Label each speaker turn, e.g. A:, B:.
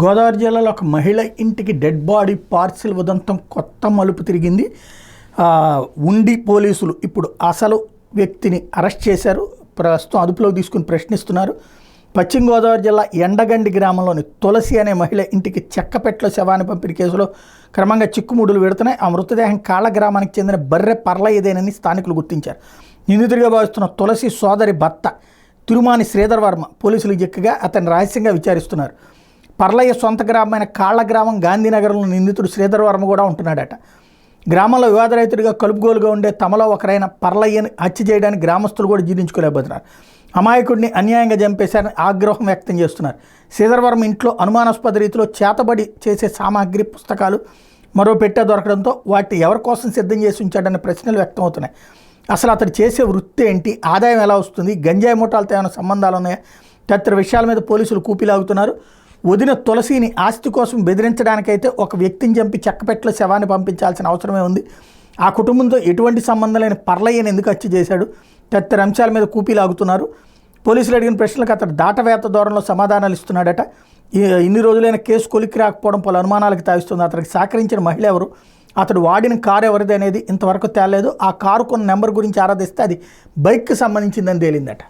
A: గోదావరి జిల్లాలో ఒక మహిళ ఇంటికి డెడ్ బాడీ పార్సిల్ ఉదంతం కొత్త మలుపు తిరిగింది. ఉండి పోలీసులు ఇప్పుడు అసలు వ్యక్తిని అరెస్ట్ చేశారు. ప్రస్తుతం అదుపులోకి తీసుకుని ప్రశ్నిస్తున్నారు. పశ్చిమ గోదావరి జిల్లా ఎండగండి గ్రామంలోని తులసి అనే మహిళ ఇంటికి చెక్కపెట్టలో శవాన్ని పంపిణీ కేసులో క్రమంగా చిక్కుముడులు పెడుతున్నాయి. ఆ మృతదేహం కాళ్ళ గ్రామానికి చెందిన బర్రె పర్లయ్యదేనని స్థానికులు గుర్తించారు. నిందితుడిగా భావిస్తున్న తులసి సోదరి భర్త తిరుమాని శ్రీధర్ వర్మ పోలీసులకు చిక్కగా అతన్ని రహస్యంగా విచారిస్తున్నారు. పర్లయ్య సొంత గ్రామమైన కాళ్ల గ్రామం గాంధీనగరంలో నిందితుడు శ్రీధర్ వర్మ కూడా ఉంటున్నాడట. గ్రామంలో వివాదరహితుడిగా కలుపుగోలుగా ఉండే తమలో ఒకరైన పర్లయ్యని హత్య చేయడానికి గ్రామస్తులు కూడా జీర్ణించుకోలేకపోతున్నారు. అమాయకుడిని అన్యాయంగా చంపేశారని ఆగ్రహం వ్యక్తం చేస్తున్నారు. శ్రీధర్ వర్మ ఇంట్లో అనుమానాస్పద రీతిలో చేతబడి చేసే సామాగ్రి, పుస్తకాలు మరో పెట్టె దొరకడంతో వాటిని ఎవరి కోసం సిద్ధం చేసి ఉంచాడనే ప్రశ్నలు వ్యక్తం అవుతున్నాయి. అసలు అతడు చేసే వృత్తి ఏంటి, ఆదాయం ఎలా వస్తుంది, గంజాయి మూటాలతో ఏమైనా సంబంధాలు ఉన్నాయా తదితర విషయాల మీద పోలీసులు కూపిలాగుతున్నారు. వదిన తులసిని ఆస్తి కోసం బెదిరించడానికైతే ఒక వ్యక్తిని చంపి చెక్కపెట్టలో శవాన్ని పంపించాల్సిన అవసరమే ఉంది. ఆ కుటుంబంతో ఎటువంటి సంబంధం లేని పర్లయ్యని ఎందుకు హత్య చేశాడు తదితర అంశాల మీద కూపిలాగుతున్నారు. పోలీసులు అడిగిన ప్రశ్నలకు అతడు దాటవేత ధోరణిలో సమాధానాలు ఇస్తున్నాడట. ఇన్ని రోజులైన కేసు కొలిక్కి రాకపోవడం పలు అనుమానాలకు తావిస్తుంది. అతనికి సహకరించిన మహిళ ఎవరు, అతడు వాడిన కారు ఎవరిది అనేది ఇంతవరకు తేలేదు. ఆ కారు కొన్న నెంబర్ గురించి ఆరాధిస్తే అది బైక్కి సంబంధించిందని తేలిందట.